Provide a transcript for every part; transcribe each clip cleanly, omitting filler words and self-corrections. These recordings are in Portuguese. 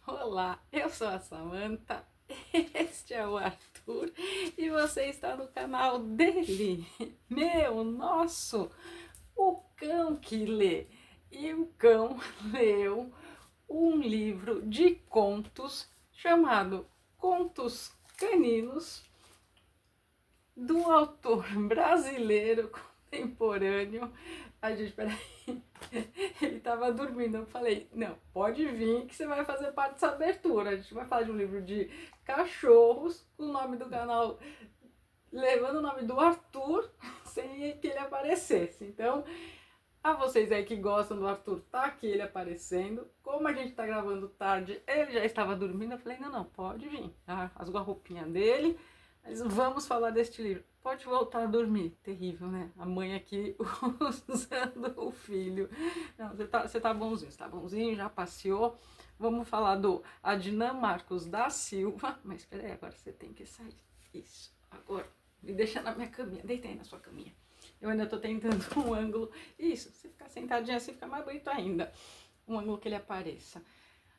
Olá, eu sou a Samantha, este é o Arthur e você está no canal dele, meu, nosso, o cão que lê. E o cão leu um livro de contos chamado Contos Caninos, do autor brasileiro contemporâneo. Ai, gente, peraí. Ele tava dormindo. Eu falei: não, pode vir que você vai fazer parte dessa abertura. A gente vai falar de um livro de cachorros, com o nome do canal, levando o nome do Arthur, sem que ele aparecesse. Então, a vocês aí que gostam do Arthur, tá aqui ele aparecendo. Como a gente tá gravando tarde, ele já estava dormindo. Eu falei: não, não, pode vir. Tá? Rasgou a roupinha dele. Mas vamos falar deste livro. Pode voltar a dormir. Terrível, né? A mãe aqui usando o filho. Não, você tá bonzinho, você tá bonzinho, já passeou. Vamos falar do Adnan Marcos da Silva. Mas peraí, agora você tem que sair. Isso, agora. Me deixa na minha caminha. Deita aí na sua caminha. Eu ainda tô tentando um ângulo. Isso, você ficar sentadinha assim fica mais bonito ainda. Um ângulo que ele apareça.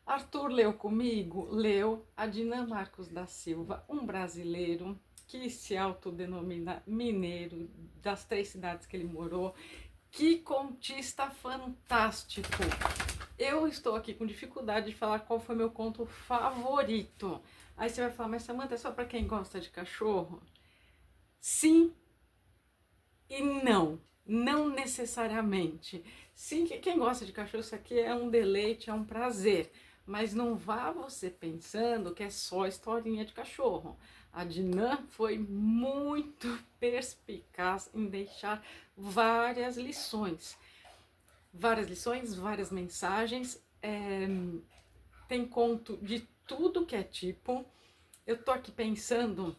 Arthur leu comigo? Leu. Adnan Marcos da Silva, um brasileiro que se autodenomina mineiro, das 3 cidades que ele morou. Que contista fantástico! Eu estou aqui com dificuldade de falar qual foi meu conto favorito. Aí você vai falar: mas Samantha, é só para quem gosta de cachorro? Sim e não. Não necessariamente. Sim, que quem gosta de cachorro, isso aqui é um deleite, é um prazer. Mas não vá você pensando que é só historinha de cachorro. A Dinan foi muito perspicaz em deixar várias lições. Várias lições, várias mensagens. Tem conto de tudo que é tipo. Eu tô aqui pensando,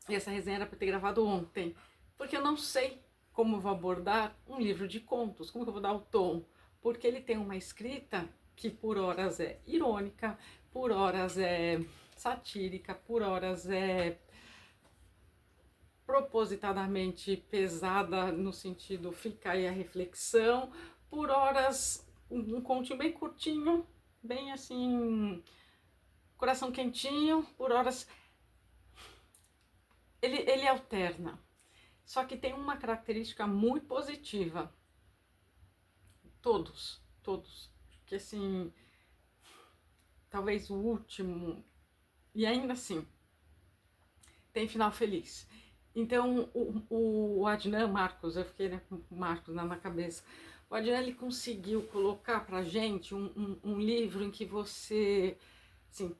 e essa resenha era para ter gravado ontem, porque eu não sei como eu vou abordar um livro de contos, como que eu vou dar o tom, porque ele tem uma escrita que por horas é irônica, por horas é satírica, por horas é propositadamente pesada no sentido fica aí a reflexão, por horas um continho bem curtinho, bem assim, coração quentinho, por horas ele alterna. Só que tem uma característica muito positiva. Todos. Que assim, talvez o último, e ainda assim, tem final feliz. Então, o Adnan Marcos, eu fiquei, né, com o Marcos na cabeça. O Adnan, ele conseguiu colocar pra gente um livro em que você... Assim,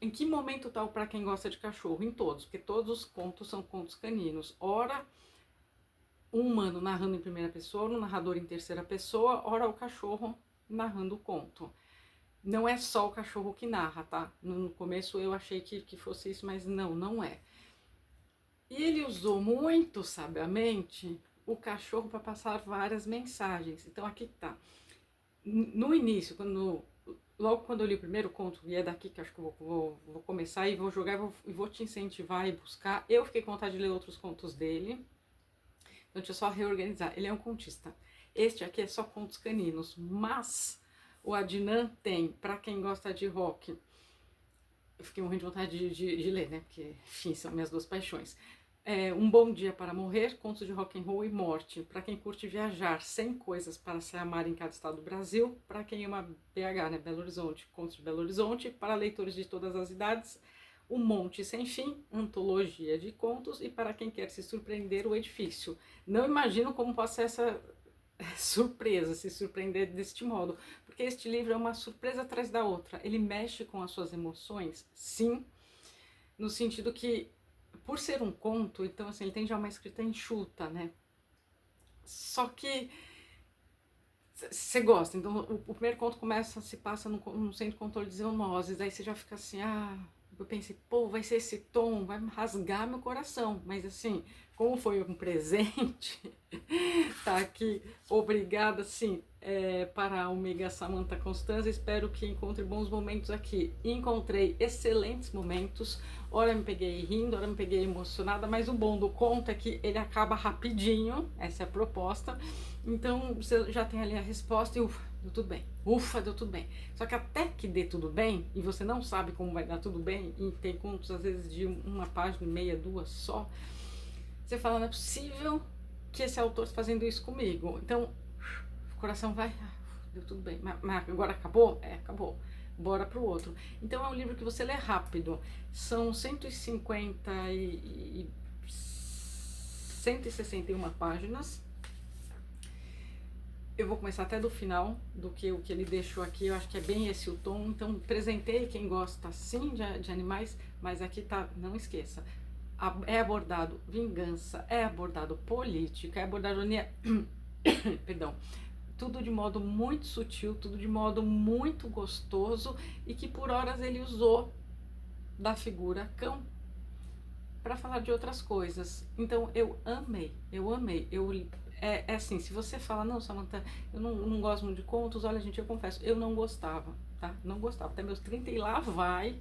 em que momento tal para quem gosta de cachorro? Em todos, porque todos os contos são contos caninos. Ora, um humano narrando em primeira pessoa, um narrador em terceira pessoa, ora o cachorro narrando o conto. Não é só o cachorro que narra, tá? No começo eu achei que fosse isso, mas não é. E ele usou muito sabiamente o cachorro para passar várias mensagens. Então aqui tá. No início, logo quando eu li o primeiro conto, e é daqui que acho que eu vou começar e vou jogar e vou te incentivar e buscar. Eu fiquei com vontade de ler outros contos dele. Então deixa eu só reorganizar. Ele é um contista. Este aqui é só contos caninos, mas o Adnan tem, para quem gosta de rock, eu fiquei morrendo de vontade de ler, né? Porque, enfim, são minhas duas paixões. Um Bom Dia para Morrer, contos de rock and roll e morte. Para quem curte viajar, 100 coisas para se amar em cada estado do Brasil. Para quem ama BH, né? Belo Horizonte, contos de Belo Horizonte. Para leitores de todas as idades, Um Monte Sem Fim, antologia de contos. E para quem quer se surpreender, O Edifício. Não imagino como pode ser essa surpresa, se surpreender deste modo, porque este livro é uma surpresa atrás da outra. Ele mexe com as suas emoções, sim, no sentido que, por ser um conto, então assim, ele tem já uma escrita enxuta, né? Só que você gosta, então o primeiro conto se passa no centro de controle de zoonoses, aí você já fica assim, eu pensei, pô, vai ser esse tom, vai rasgar meu coração, mas assim, como foi um presente, tá aqui, obrigada, assim, para a Ômega Samantha Constanza. Espero que encontre bons momentos aqui. Encontrei excelentes momentos. Ora me peguei rindo, ora me peguei emocionada, mas o bom do conto é que ele acaba rapidinho, essa é a proposta. Então você já tem ali a resposta e ufa, deu tudo bem. Ufa, deu tudo bem. Só que até que dê tudo bem, e você não sabe como vai dar tudo bem, e tem contos às vezes de uma página e meia, duas só, você fala, não é possível que esse autor está fazendo isso comigo. Então, o coração vai, deu tudo bem, mas agora acabou? Acabou. Bora pro outro. Então é um livro que você lê rápido. São 161 páginas. Eu vou começar até do final, do que o que ele deixou aqui. Eu acho que é bem esse o tom. Então, presentei quem gosta sim de animais, mas aqui tá, não esqueça. É abordado vingança, é abordado política, é abordado perdão, tudo de modo muito sutil, tudo de modo muito gostoso, e que por horas ele usou da figura cão para falar de outras coisas. Então eu amei. É assim, se você fala, não, Samantha, eu não gosto muito de contos, olha gente, eu confesso, eu não gostava, tá? Não gostava, até meus 30 e lá vai,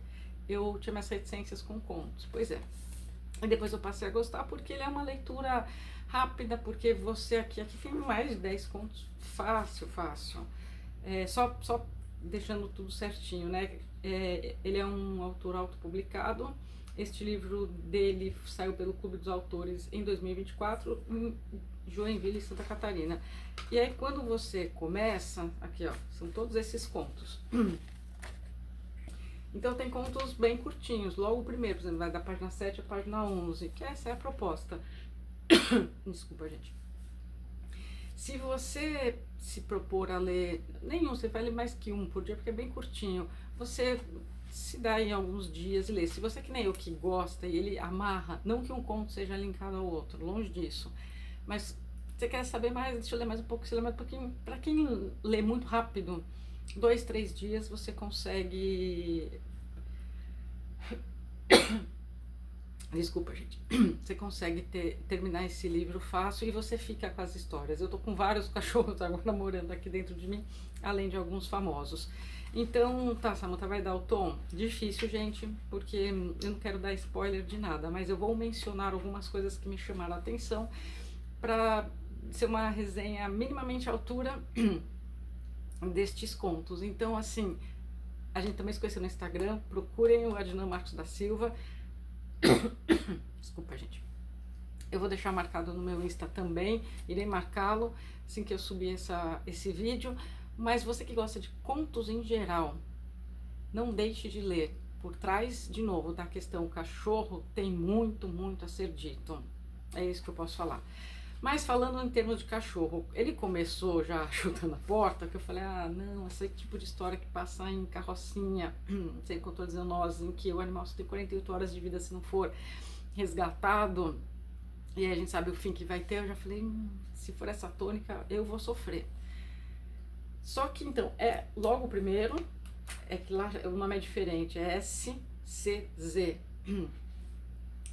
eu tinha minhas reticências com contos, pois é. E depois eu passei a gostar porque ele é uma leitura rápida, porque você aqui tem mais de 10 contos, fácil. Só deixando tudo certinho, né? Ele é um autor autopublicado. Este livro dele saiu pelo Clube dos Autores em 2024, em Joinville, Santa Catarina. E aí quando você começa, aqui ó, são todos esses contos. Então tem contos bem curtinhos, logo o primeiro, por exemplo, vai da página 7 à página 11, que essa é a proposta. Desculpa, gente. Se você se propor a ler nenhum, você vai ler mais que um por dia, porque é bem curtinho, você se dá em alguns dias e lê. Se você é que nem eu, que gosta e ele amarra, não que um conto seja linkado ao outro, longe disso, mas você quer saber mais, deixa eu ler mais um pouco, você lê mais um pouquinho. Para quem lê muito rápido, 2, 3 dias você consegue... Desculpa, gente. Você consegue terminar esse livro fácil e você fica com as histórias. Eu tô com vários cachorros agora morando aqui dentro de mim, além de alguns famosos. Então, tá, Samantha, vai dar o tom? Difícil, gente, porque eu não quero dar spoiler de nada, mas eu vou mencionar algumas coisas que me chamaram a atenção para ser uma resenha minimamente à altura destes contos. Então, assim, a gente também se conheceu no Instagram, procurem o Adnan Marcos da Silva. Desculpa, gente. Eu vou deixar marcado no meu Insta também, irei marcá-lo assim que eu subir esse vídeo. Mas você que gosta de contos em geral, não deixe de ler. Por trás, de novo, da questão cachorro, tem muito a ser dito. É isso que eu posso falar. Mas falando em termos de cachorro, ele começou já chutando a porta, que eu falei, ah, não, esse tipo de história que passa em carrocinha, não sei o que eu tô dizendo, nós, em que o animal só tem 48 horas de vida se não for resgatado, e aí a gente sabe o fim que vai ter, eu já falei, se for essa tônica, eu vou sofrer. Só que, então, logo o primeiro, é que lá o nome é diferente, é SCZ.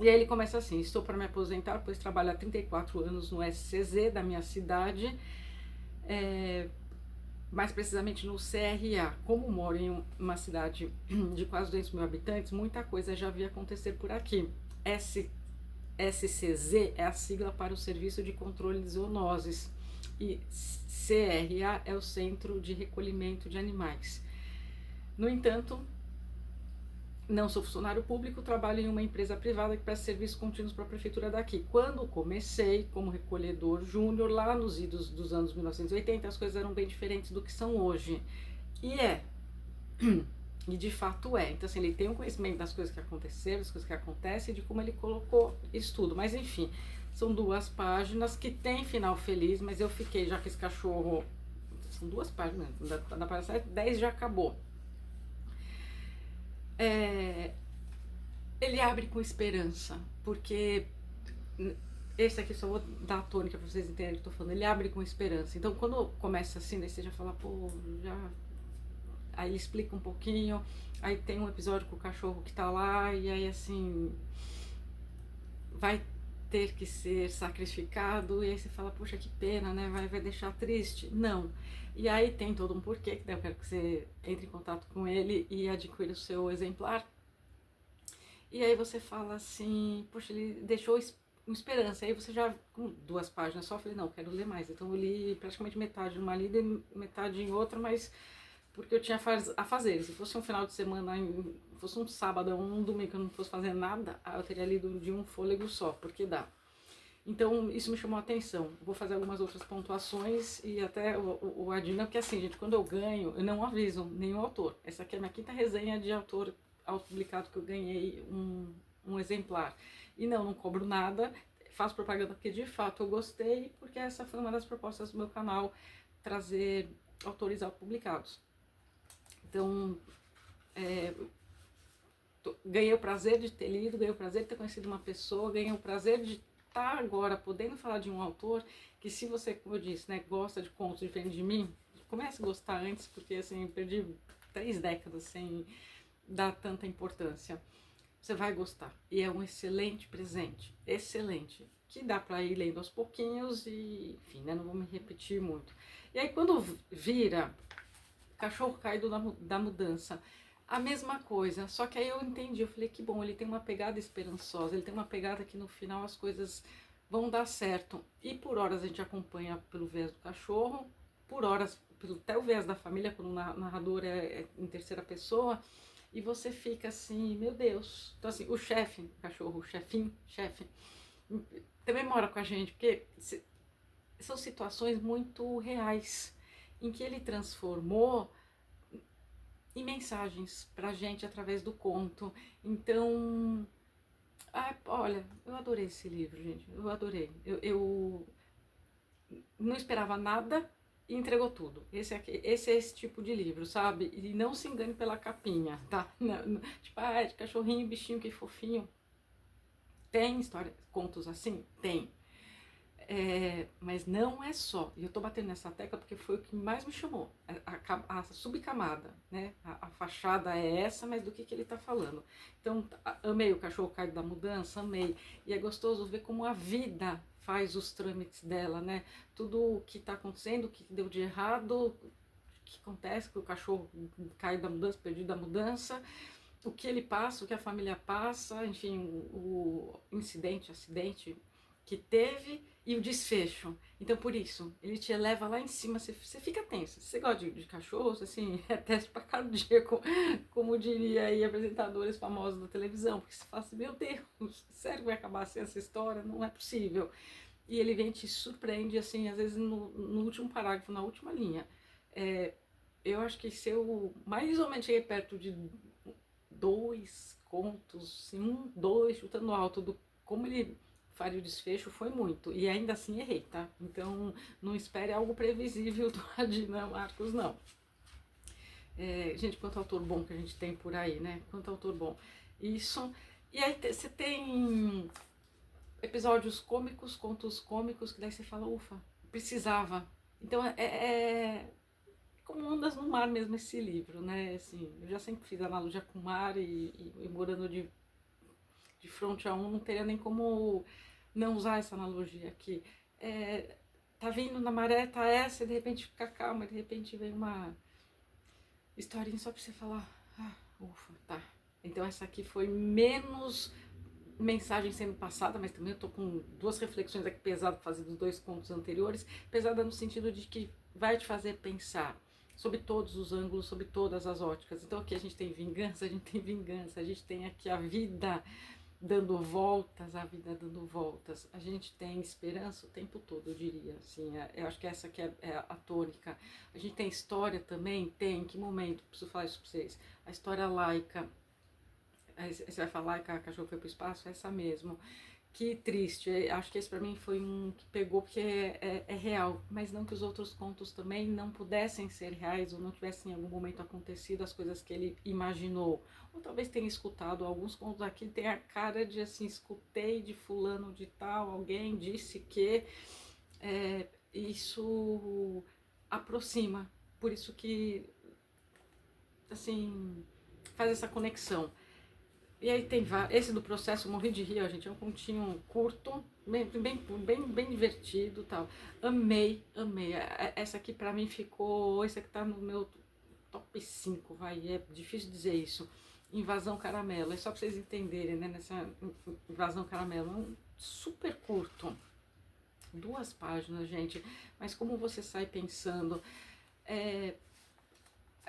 E aí ele começa assim, estou para me aposentar, pois trabalho há 34 anos no SCZ da minha cidade, mais precisamente no CRA. Como moro em uma cidade de quase 200 mil habitantes, muita coisa já vi acontecer por aqui. SCZ é a sigla para o Serviço de Controle de Zoonoses e CRA é o Centro de Recolhimento de Animais. No entanto, não sou funcionário público, trabalho em uma empresa privada que presta serviços contínuos para a prefeitura daqui. Quando comecei como recolhedor júnior, lá nos idos dos anos 1980, as coisas eram bem diferentes do que são hoje. E de fato é. Então, assim, ele tem um conhecimento das coisas que aconteceram, das coisas que acontecem, e de como ele colocou isso tudo. Mas, enfim, são 2 páginas que tem final feliz, mas eu fiquei, já que esse cachorro... São 2 páginas, da página 7, 10 já acabou. Ele abre com esperança, porque esse aqui só vou dar a tônica pra vocês entenderem o que eu tô falando. Ele abre com esperança. Então, quando começa assim, daí você já fala, pô, já... Aí ele explica um pouquinho, aí tem um episódio com o cachorro que tá lá, e aí assim... ter que ser sacrificado, e aí você fala, poxa, que pena, né? Vai deixar triste? Não. E aí tem todo um porquê, que daí eu quero que você entre em contato com ele e adquira o seu exemplar. E aí você fala assim, poxa, ele deixou uma esperança. Aí você já, com 2 páginas só, eu falei, não, quero ler mais. Então eu li praticamente metade numa lida e metade em outra, mas porque eu tinha a fazer. Se fosse um final de semana, fosse um sábado ou um domingo que eu não fosse fazer nada, eu teria lido de um fôlego só, porque dá. Então isso me chamou a atenção. Vou fazer algumas outras pontuações e até o Adina, porque assim, gente, quando eu ganho, eu não aviso nenhum autor. Essa aqui é a minha 5ª resenha de autor autopublicado que eu ganhei um exemplar. E não cobro nada, faço propaganda porque de fato eu gostei, porque essa foi uma das propostas do meu canal, trazer autores autopublicados. Então, ganhei o prazer de ter lido, ganhei o prazer de ter conhecido uma pessoa, ganhei o prazer de estar agora podendo falar de um autor que, se você, como eu disse, né, gosta de contos diferentes de mim, comece a gostar antes, porque assim, perdi 3 décadas sem dar tanta importância. Você vai gostar. E é um excelente presente, excelente, que dá para ir lendo aos pouquinhos e, enfim, né, não vou me repetir muito. E aí quando vira Cachorro Caído da Mudança, a mesma coisa, só que aí eu entendi, eu falei que bom, ele tem uma pegada esperançosa, ele tem uma pegada que no final as coisas vão dar certo. E por horas a gente acompanha pelo viés do cachorro, por horas até o viés da família, quando o narrador é em terceira pessoa, e você fica assim, meu Deus. Então assim, o chefe, o cachorro, o chefe, também mora com a gente, porque são situações muito reais, em que ele transformou em mensagens pra gente através do conto. Então, olha, eu adorei esse livro, gente. Eu adorei. Eu não esperava nada e entregou tudo. Esse é esse tipo de livro, sabe? E não se engane pela capinha, tá? Não, tipo, de cachorrinho, bichinho, que fofinho. Tem história, contos assim? Tem. Mas não é só, e eu tô batendo nessa tecla porque foi o que mais me chamou, a subcamada, né? A fachada é essa, mas do que ele tá falando. Então, amei o Cachorro Caído da Mudança, amei, e é gostoso ver como a vida faz os trâmites dela, né? Tudo o que tá acontecendo, o que deu de errado, o que acontece com o cachorro caiu da mudança, perdido da mudança, o que ele passa, o que a família passa, enfim, o acidente que teve e o desfecho. Então, por isso, ele te eleva lá em cima, você fica tenso. Se você gosta de cachorros, assim, é teste para cardíaco, como diria aí apresentadores famosos da televisão, porque você fala assim, meu Deus, sério que vai acabar assim essa história? Não é possível. E ele vem te surpreende, assim, às vezes no último parágrafo, na última linha. Eu acho que se eu mais ou menos cheguei perto de 2 contos, assim, 2, chutando alto, do como ele faria o desfecho, foi muito. E ainda assim errei, tá? Então não espere algo previsível do Adina Marcos, não. Gente, quanto autor bom que a gente tem por aí, né? Quanto autor bom. Isso. E aí você tem episódios cômicos, contos cômicos, que daí você fala, ufa, precisava. Então é como Ondas no Mar mesmo esse livro, né? Assim, eu já sempre fiz analogia com o mar e morando de frente a um, não teria nem como não usar essa analogia aqui. Tá vindo na maré, tá essa, e de repente fica calma, e de repente vem uma historinha só pra você falar, ufa, tá. Então essa aqui foi menos mensagem sendo passada, mas também eu tô com 2 reflexões aqui pesadas pra fazer dos 2 contos anteriores, pesada no sentido de que vai te fazer pensar sobre todos os ângulos, sobre todas as óticas. Então aqui a gente tem vingança, a gente tem aqui a vida dando voltas, a vida dando voltas. A gente tem esperança o tempo todo, eu diria, assim, eu acho que essa aqui é a tônica. A gente tem história também, tem, em que momento, preciso falar isso pra vocês, a história laica, você vai falar que a cachorro foi pro espaço, é essa mesmo. Que triste, acho que esse pra mim foi um que pegou porque é real, mas não que os outros contos também não pudessem ser reais ou não tivessem em algum momento acontecido as coisas que ele imaginou. Ou talvez tenha escutado alguns contos aqui, tem a cara de assim, escutei de fulano de tal, alguém disse que isso aproxima, por isso que assim faz essa conexão. E aí tem esse do processo, eu morri de rir, ó, gente, é um continho curto, bem divertido e tal. Amei, amei. Essa aqui pra mim ficou, esse aqui tá no meu top 5, vai, é difícil dizer isso. Invasão Caramelo, é só pra vocês entenderem, né, nessa Invasão Caramelo, é um super curto, 2 páginas, gente, mas como você sai pensando, é,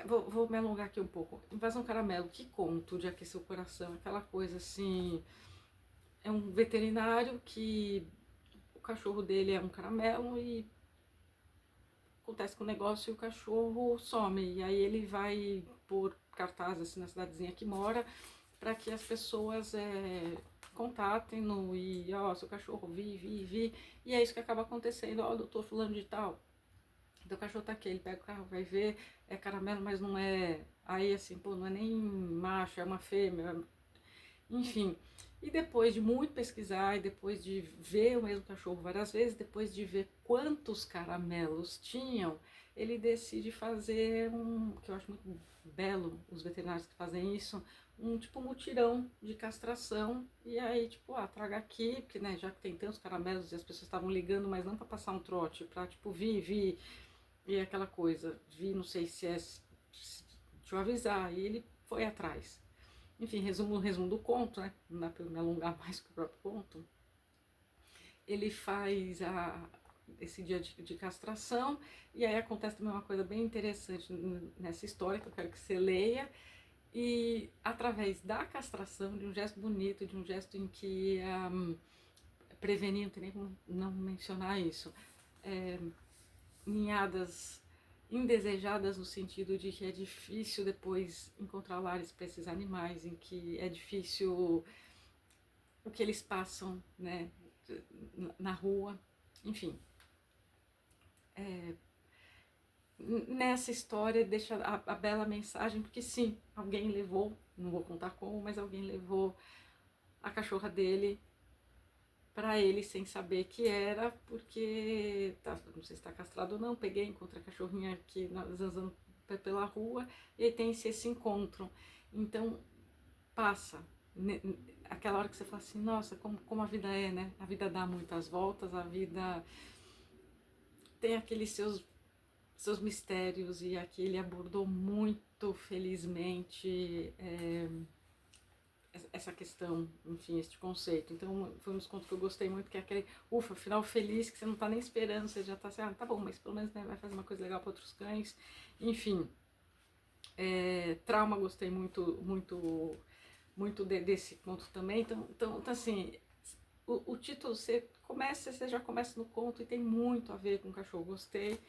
vou me alongar aqui um pouco. Invasão Caramelo, que conto de aquecer o coração, aquela coisa assim. É um veterinário que o cachorro dele é um caramelo e acontece com o negócio e o cachorro some. E aí ele vai por cartaz assim na cidadezinha que mora para que as pessoas contatem no e ó, seu cachorro vi. E é isso que acaba acontecendo. Ó, doutor fulano de tal. Então o cachorro tá aqui, ele pega o carro, vai ver, é caramelo, mas não é. Aí assim, pô, não é nem macho, é uma fêmea. Enfim. E depois de muito pesquisar, e depois de ver o mesmo cachorro várias vezes, depois de ver quantos caramelos tinham, ele decide fazer que eu acho muito belo, os veterinários que fazem isso, um tipo mutirão de castração. E aí, tipo, traga aqui, porque né, já que tem tantos caramelos e as pessoas estavam ligando, mas não para passar um trote, pra tipo, vi, e aquela coisa, não sei se é. Deixa eu avisar. E ele foi atrás. Enfim, resumo do conto, né? Não dá pra eu me alongar mais que o próprio conto. Ele faz esse dia de castração, e aí acontece também uma coisa bem interessante nessa história, que eu quero que você leia. E através da castração, de um gesto bonito, de um gesto em que prevenir, não tem nem como não mencionar isso, ninhadas indesejadas no sentido de que é difícil depois encontrar lares para esses animais, em que é difícil o que eles passam, né, na rua, enfim. Nessa história deixa a bela mensagem, porque sim, alguém levou, não vou contar como, mas alguém levou a cachorra dele para ele sem saber que era, porque não sei se está castrado ou não, peguei, encontrei a cachorrinha aqui zanzando pela rua, e aí tem esse encontro. Então passa aquela hora que você fala assim, nossa, como a vida é, né? A vida dá muitas voltas, a vida tem aqueles seus mistérios, e aqui ele abordou muito felizmente essa questão, enfim, este conceito. Então foi um dos contos que eu gostei muito, que é aquele final feliz, que você não tá nem esperando, você já tá assim, tá bom, mas pelo menos né, vai fazer uma coisa legal para outros cães. Enfim, Trauma gostei muito desse conto também. Então assim, o título você já começa no conto e tem muito a ver com o cachorro. Gostei.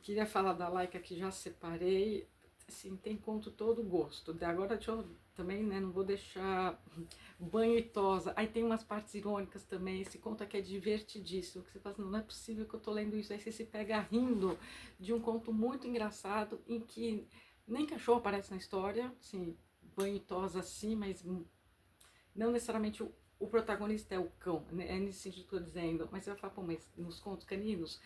Queria falar da Laika, que já separei. Assim, tem conto todo gosto. Agora deixa eu também, né, não vou deixar banho e tosa. Aí tem umas partes irônicas também. Esse conto aqui é divertidíssimo, que você fala assim, não é possível que eu tô lendo isso. Aí você se pega rindo de um conto muito engraçado, em que nem cachorro aparece na história, assim, banho e tosa sim, mas não necessariamente o protagonista é o cão, né? É nesse sentido que eu tô dizendo. Mas você vai falar, pô, mas nos contos caninos?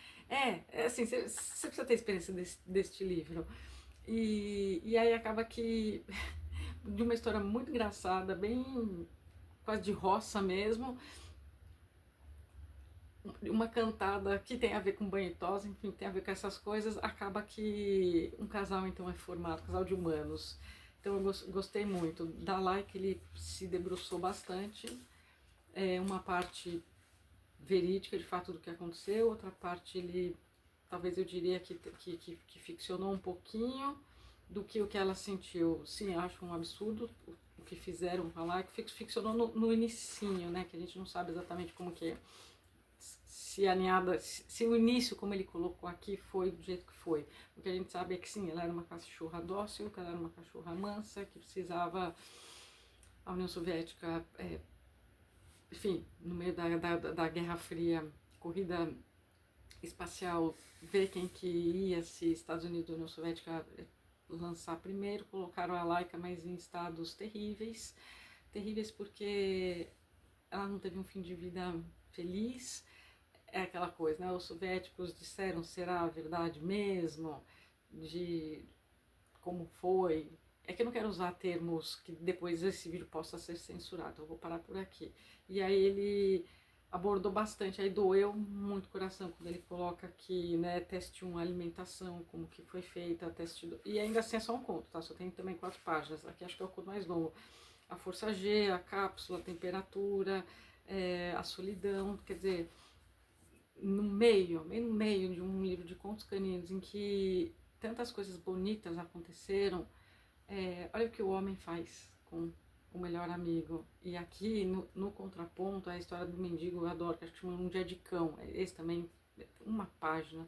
Assim, você precisa ter experiência deste livro. E aí acaba que, de uma história muito engraçada, bem quase de roça mesmo, uma cantada que tem a ver com banho e tosa, enfim, tem a ver com essas coisas, acaba que um casal então é formado, um casal de humanos. Então eu gostei muito. Da like ele se debruçou bastante. Uma parte verídica de fato do que aconteceu, outra parte ele, talvez eu diria que ficcionou um pouquinho do que o que ela sentiu. Sim, acho um absurdo o que fizeram falar, que ficcionou no inicinho, né, que a gente não sabe exatamente como que é. Se a ninhada, se o início, como ele colocou aqui, foi do jeito que foi. O que a gente sabe é que sim, ela era uma cachorra dócil, que ela era uma cachorra mansa, que precisava, a União Soviética, enfim, no meio da Guerra Fria, corrida espacial, ver quem que ia, se Estados Unidos ou União Soviética lançar primeiro, colocaram a Laika, mas em estados terríveis, terríveis porque ela não teve um fim de vida feliz. É aquela coisa, né? Os soviéticos disseram, será a verdade mesmo? De como foi? É que eu não quero usar termos que depois esse vídeo possa ser censurado, eu vou parar por aqui. E aí ele abordou bastante, aí doeu muito o coração quando ele coloca aqui, né, teste 1, alimentação, como que foi feita, teste 2, e ainda assim é só um conto, tá? Só tem também 4 páginas, aqui acho que é o conto mais longo. A força G, a cápsula, a temperatura, a solidão, quer dizer, bem no meio de um livro de contos caninos em que tantas coisas bonitas aconteceram, olha o que o homem faz com o melhor amigo. E aqui no contraponto, a história do mendigo, eu adoro, que acho que chama Um Dia de Cão. Esse também, uma página.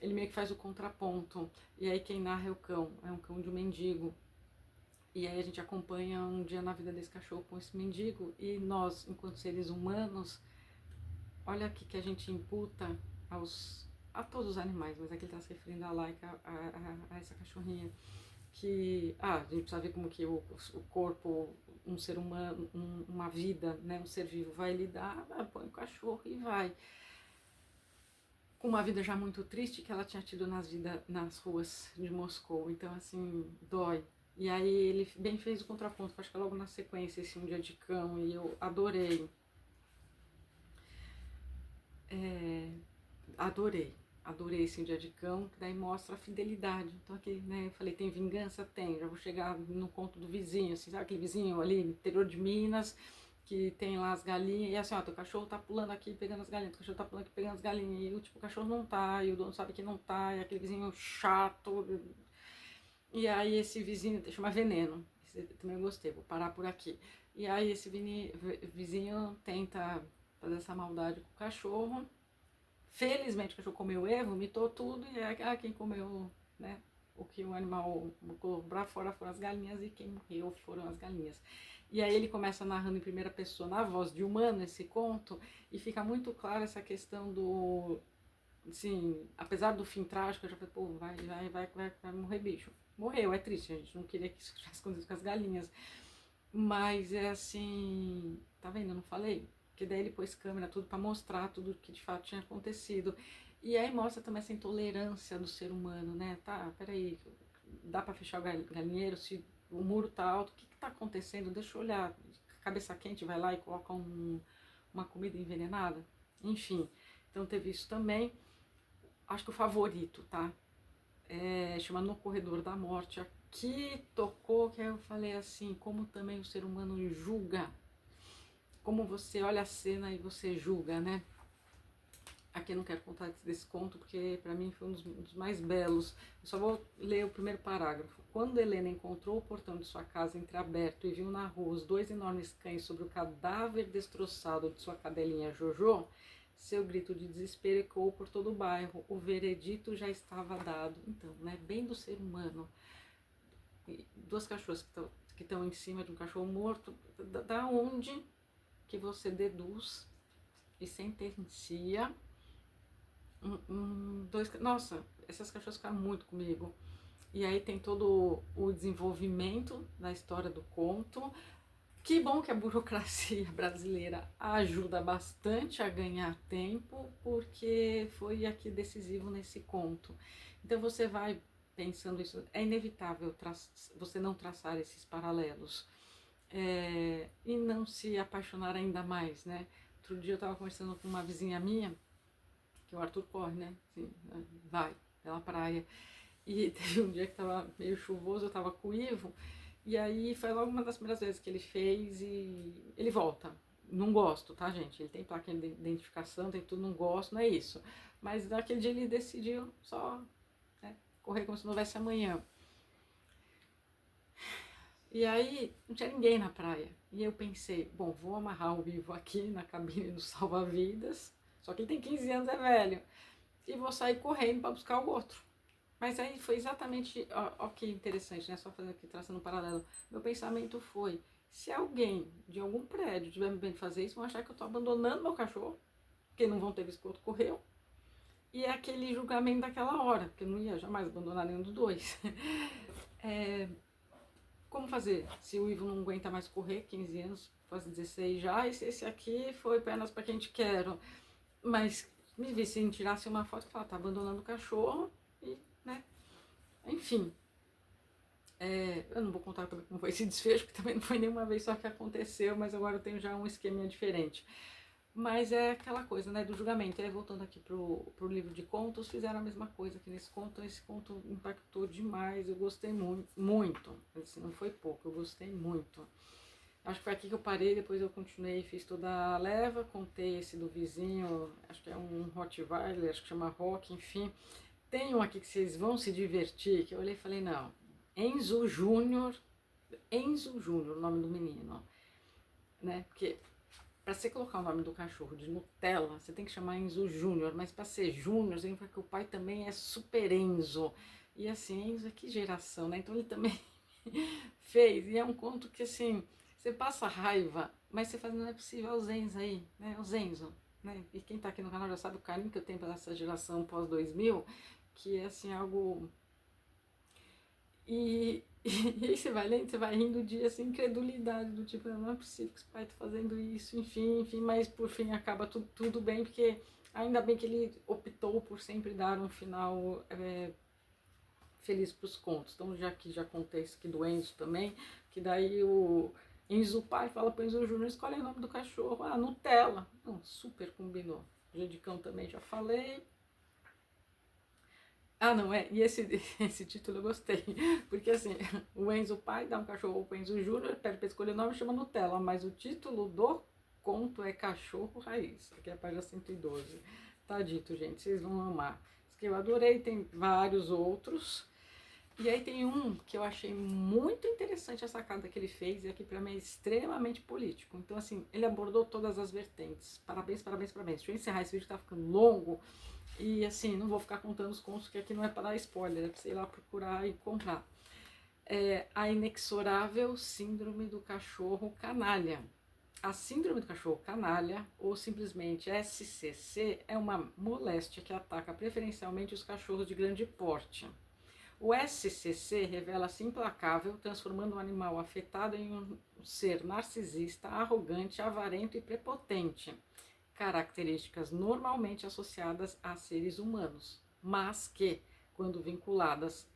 Ele meio que faz o contraponto. E aí quem narra é o cão, é um cão de um mendigo. E aí a gente acompanha um dia na vida desse cachorro com esse mendigo. E nós, enquanto seres humanos, olha aqui que a gente imputa a todos os animais, mas aqui ele está se referindo a Laika, a essa cachorrinha, que a gente precisa ver como que o corpo, um ser humano, uma vida, né, um ser vivo vai lidar, põe o cachorro e vai. Com uma vida já muito triste que ela tinha tido nas ruas de Moscou, então assim, dói. E aí ele bem fez o contraponto, acho que é logo na sequência, esse Um Dia de Cão, e eu adorei. Adorei esse Dia de Cão, que daí mostra a fidelidade. Então aqui, né, eu falei, tem vingança? Tem. Já vou chegar no conto do vizinho, assim, sabe aquele vizinho ali no interior de Minas, que tem lá as galinhas, e assim, ó, teu cachorro tá pulando aqui pegando as galinhas, teu cachorro tá pulando aqui pegando as galinhas, e o tipo, o cachorro não tá, e o dono sabe que não tá, e aquele vizinho chato. E aí esse vizinho, chama Veneno, esse também eu gostei, vou parar por aqui. E aí esse vizinho tenta fazer essa maldade com o cachorro. Felizmente o cachorro comeu o erro, vomitou tudo, e quem comeu, né, o que o animal colocou pra fora foram as galinhas, e quem morreu foram as galinhas. E aí ele começa narrando em primeira pessoa, na voz de humano, esse conto, e fica muito claro essa questão do, assim, apesar do fim trágico, eu já falei, pô, vai morrer bicho. Morreu, é triste, a gente não queria que isso tivesse acontecido com as galinhas. Mas é assim, tá vendo, eu não falei? Que daí ele pôs câmera, tudo pra mostrar tudo que de fato tinha acontecido. E aí mostra também essa intolerância do ser humano, né? Tá, peraí, dá pra fechar o galinheiro se o muro tá alto, o que que tá acontecendo? Deixa eu olhar, cabeça quente, vai lá e coloca uma comida envenenada. Enfim, então teve isso também. Acho que o favorito, tá? Chama No Corredor da Morte. Aqui tocou, que aí eu falei assim, como também o ser humano julga, como você olha a cena e você julga, né? Aqui eu não quero contar desse conto, porque para mim foi um dos mais belos. Eu só vou ler o primeiro parágrafo. Quando Helena encontrou o portão de sua casa entreaberto e viu na rua os 2 enormes cães sobre o cadáver destroçado de sua cadelinha Jojo, seu grito de desespero ecoou por todo o bairro. O veredito já estava dado. Então, né, bem do ser humano. E 2 cachorros que estão em cima de um cachorro morto. Da onde que você deduz e sentencia Nossa, essas cachorras ficaram muito comigo. E aí tem todo o desenvolvimento da história do conto. Que bom que a burocracia brasileira ajuda bastante a ganhar tempo, porque foi aqui decisivo nesse conto. Então você vai pensando isso, é inevitável você não traçar esses paralelos, e não se apaixonar ainda mais, né? Outro dia eu estava conversando com uma vizinha minha, que o Arthur corre, né? Assim, vai pela praia. E teve um dia que tava meio chuvoso, eu tava com o Ivo, e aí foi logo uma das primeiras vezes que ele fez e ele volta. Não gosto, tá, gente? Ele tem placa de identificação, tem tudo, não gosto, não é isso. Mas naquele dia ele decidiu só, né, correr como se não houvesse amanhã. E aí não tinha ninguém na praia. E eu pensei, bom, vou amarrar o Ivo aqui na cabine do salva-vidas, só que ele tem 15 anos, é velho, e vou sair correndo para buscar o outro. Mas aí foi exatamente, ó que interessante, né? Só fazendo aqui, traçando um paralelo. Meu pensamento foi, se alguém de algum prédio tiver me vendo fazer isso, vão achar que eu tô abandonando meu cachorro, porque não vão ter visto que o outro correu. E é aquele julgamento daquela hora, porque eu não ia jamais abandonar nenhum dos dois. Como fazer? Se o Ivo não aguenta mais correr, 15 anos, quase 16 já, e se esse aqui foi apenas para quem te quero. Mas me vissem, tirasse uma foto e falar, tá abandonando o cachorro, e, né? Enfim, Eu não vou contar também como foi esse desfecho, porque também não foi nenhuma vez só que aconteceu, mas agora eu tenho já um esqueminha diferente. Mas é aquela coisa, né, do julgamento. E aí, voltando aqui pro livro de contos, fizeram a mesma coisa aqui nesse conto. Esse conto impactou demais, eu gostei muito, muito. Assim, não foi pouco, eu gostei muito. Acho que foi aqui que eu parei, depois eu continuei, fiz toda a leva, contei esse do vizinho, acho que é um Rottweiler, acho que chama Rock, enfim. Tem um aqui que vocês vão se divertir, que eu olhei e falei, não, Enzo Júnior, o nome do menino, né? Porque para você colocar o nome do cachorro de Nutella, você tem que chamar Enzo Júnior, mas para ser Júnior, você tem que falar que o pai também é Super Enzo. E assim, Enzo é que geração, né? Então ele também fez, e é um conto que assim, você passa raiva, mas você fala, não é possível, é o Zenzo aí, né? O Zenzo, né? E quem tá aqui no canal já sabe o carinho que eu tenho pela essa geração pós 2000, que é assim, algo. E aí você vai lendo, você vai rindo de assim, incredulidade, do tipo, não é possível que esse pai tá fazendo isso, enfim, mas por fim acaba tudo bem, porque ainda bem que ele optou por sempre dar um final feliz para os contos. Então, já que já contei isso aqui do Enzo também, que daí o Enzo pai fala para o Enzo Júnior, escolhe o nome do cachorro, Nutella. Não, super combinou. Judicão também já falei. Não, e esse título eu gostei, porque assim, o Enzo pai dá um cachorro pro Enzo Júnior, pede pra escolher o nome e chama Nutella, mas o título do conto é Cachorro Raiz, que é a página 112. Tá dito, gente, vocês vão amar. Esse que eu adorei, tem vários outros. E aí tem um que eu achei muito interessante a sacada que ele fez, e aqui pra mim é extremamente político. Então assim, ele abordou todas as vertentes. Parabéns, parabéns, parabéns. Deixa eu encerrar esse vídeo que tá ficando longo. E assim, não vou ficar contando os contos, que aqui não é para dar spoiler, é pra você ir lá procurar e comprar. A inexorável síndrome do cachorro canalha. A síndrome do cachorro canalha, ou simplesmente SCC, é uma moléstia que ataca preferencialmente os cachorros de grande porte. O SCC revela-se implacável, transformando o animal afetado em um ser narcisista, arrogante, avarento e prepotente, características normalmente associadas a seres humanos, mas que, quando vinculadas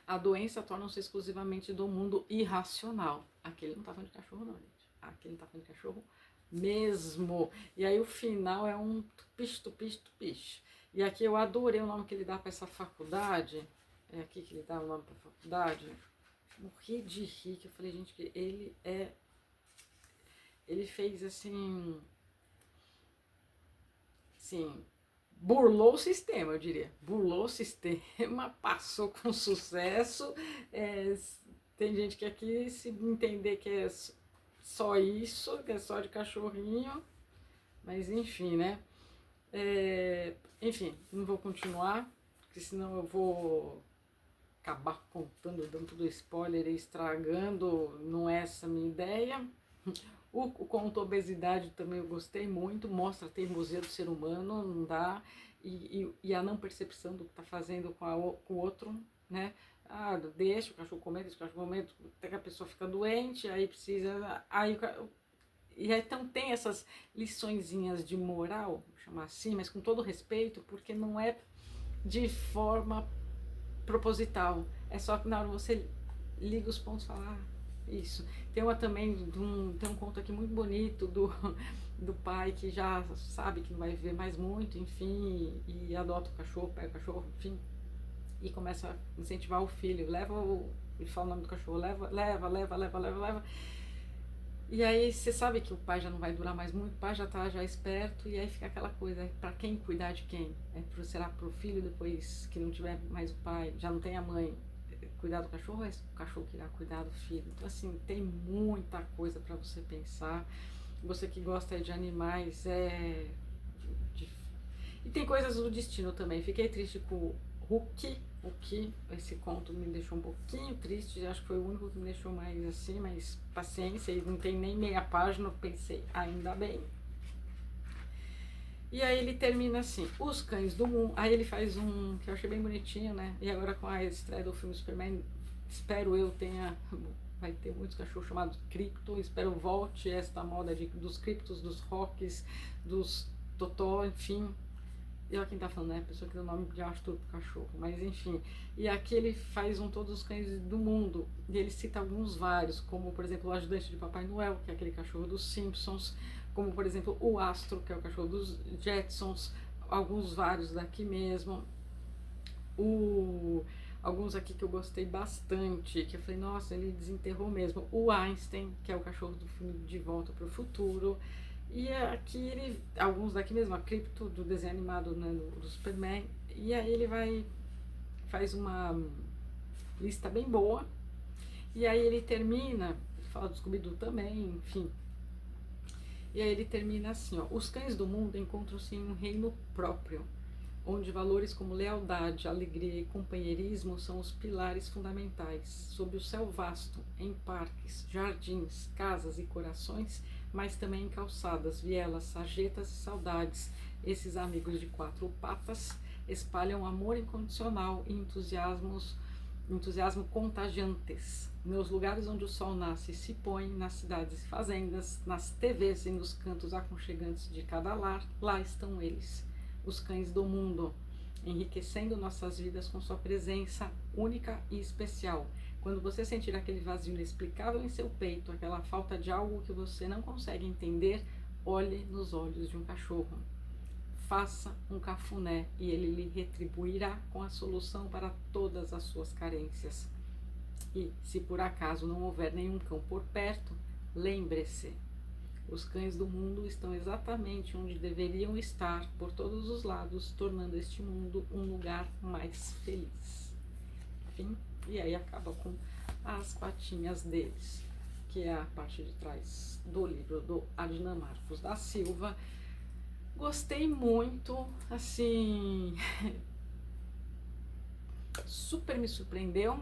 à doença, tornam-se exclusivamente do mundo irracional. Aquele não tá falando de cachorro não, gente. Aquele não tá falando de cachorro mesmo. E aí o final é um tupish, tupish, tupish. E aqui eu adorei o nome que ele dá para essa faculdade. É aqui que ele dá o nome para a faculdade. Morri de rir, que eu falei, gente, que ele fez assim, burlou o sistema, eu diria. Burlou o sistema, passou com sucesso. Tem gente que aqui se entender que é só isso, que é só de cachorrinho, mas enfim, né? Enfim, não vou continuar, porque senão eu vou acabar contando, dando tudo spoiler e estragando, não é essa a minha ideia. O conto Obesidade também eu gostei muito, mostra a teimosia do ser humano, não dá, e a não percepção do que está fazendo com o outro, né? Deixa o cachorro comer, até que a pessoa fica doente, aí precisa. E aí, então tem essas liçõezinhas de moral, vou chamar assim, mas com todo respeito, porque não é de forma proposital, é só que na hora você liga os pontos e fala, isso. Tem uma também, tem um conto aqui muito bonito do pai que já sabe que não vai viver mais muito, enfim, e adota o cachorro, pega o cachorro, enfim, e começa a incentivar o filho, ele fala o nome do cachorro, leva. E aí você sabe que o pai já não vai durar mais muito, o pai já tá já esperto, e aí fica aquela coisa, para quem cuidar de quem? Será pro filho depois que não tiver mais o pai, já não tem a mãe, cuidar do cachorro, é o cachorro que irá cuidar do filho. Então assim, tem muita coisa para você pensar. Você que gosta de animais, e tem coisas do destino também. Fiquei triste com o Hulk, esse conto me deixou um pouquinho triste, acho que foi o único que me deixou mais assim, mas paciência, e não tem nem meia página, eu pensei, ainda bem. E aí ele termina assim, Os Cães do Mundo, aí ele faz um, que eu achei bem bonitinho, né, e agora com a estreia do filme Superman, espero eu vai ter muitos cachorros chamados Krypto, espero volte esta moda dos criptos, dos rocks, dos totó, enfim, Eu quem tá falando, né? A pessoa que deu o nome de Arthur pro cachorro, mas enfim. E aqui ele faz um Todos os Cães do Mundo, e ele cita alguns vários, como por exemplo o Ajudante de Papai Noel, que é aquele cachorro dos Simpsons, como por exemplo o Astro, que é o cachorro dos Jetsons, alguns vários daqui mesmo. O, alguns aqui que eu gostei bastante, que eu falei, nossa, ele desenterrou mesmo. O Einstein, que é o cachorro do filme De Volta para o Futuro. E aqui ele, alguns daqui mesmo, a Crypto do desenho animado, né, do Superman. E aí ele faz uma lista bem boa. E aí ele termina, ele fala do Scooby-Doo também, enfim. E aí ele termina assim, ó, os cães do mundo encontram-se em um reino próprio, onde valores como lealdade, alegria e companheirismo são os pilares fundamentais. Sob o céu vasto, em parques, jardins, casas e corações, mas também em calçadas, vielas, sarjetas e saudades, esses amigos de quatro patas espalham amor incondicional e entusiasmo contagiantes. Nos lugares onde o sol nasce e se põe, nas cidades e fazendas, nas TVs e nos cantos aconchegantes de cada lar, lá estão eles, os cães do mundo, enriquecendo nossas vidas com sua presença única e especial. Quando você sentir aquele vazio inexplicável em seu peito, aquela falta de algo que você não consegue entender, olhe nos olhos de um cachorro. Faça um cafuné e ele lhe retribuirá com a solução para todas as suas carências. E, se por acaso não houver nenhum cão por perto, lembre-se, os cães do mundo estão exatamente onde deveriam estar, por todos os lados, tornando este mundo um lugar mais feliz. Enfim, e aí acaba com as patinhas deles, que é a parte de trás do livro do Adnan Marcos da Silva. Gostei muito, assim, super me surpreendeu.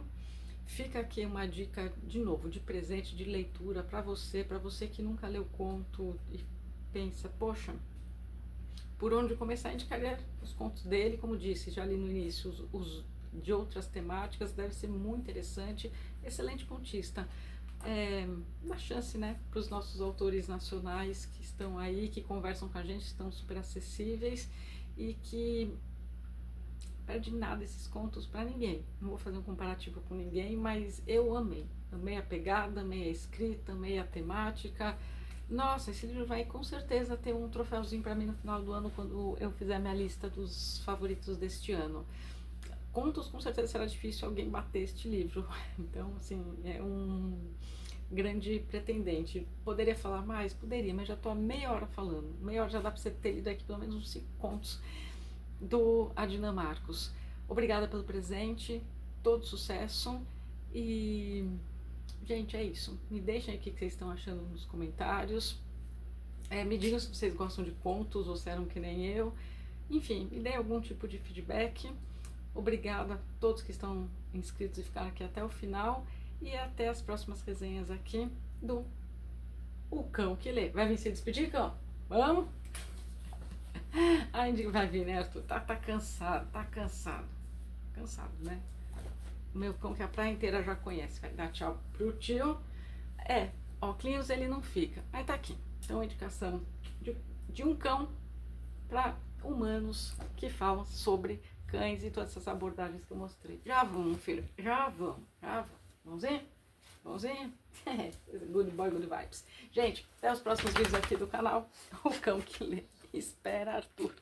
Fica aqui uma dica, de novo, de presente, de leitura para você que nunca leu conto e pensa, poxa, por onde começar? A indicaria os contos dele, como disse, já li no início, os de outras temáticas, deve ser muito interessante, excelente contista. Dá chance, né, para os nossos autores nacionais que estão aí, que conversam com a gente, estão super acessíveis e que perde nada esses contos para ninguém. Não vou fazer um comparativo com ninguém, mas eu amei a pegada, amei a escrita, amei a temática. Nossa, esse livro vai com certeza ter um troféuzinho para mim no final do ano, quando eu fizer minha lista dos favoritos deste ano. Contos, com certeza será difícil alguém bater este livro, então assim, é um grande pretendente. Poderia falar mais? Poderia, mas já estou há meia hora falando. Meia hora já dá para você ter lido aqui pelo menos uns 5 contos do Adnan Marcos. Obrigada pelo presente, todo sucesso e, gente, é isso. Me deixem aqui o que vocês estão achando nos comentários. Me digam se vocês gostam de contos ou se eram que nem eu. Enfim, me deem algum tipo de feedback. Obrigada a todos que estão inscritos e ficaram aqui até o final. E até as próximas resenhas aqui do O Cão que Lê. Vai vir se despedir, cão? Vamos? Ai, vai vir, né, Arthur? Tá cansado, Cansado, né? O meu cão que a praia inteira já conhece. Vai dar tchau pro tio. Óculos ele não fica. Aí tá aqui. Então, indicação de um cão para humanos que falam sobre cães e todas essas abordagens que eu mostrei. Já vamos, filho. Já vamos. Vãozinho? Good boy, good vibes. Gente, até os próximos vídeos aqui do canal. O Cão que Lê. Espera, Arthur.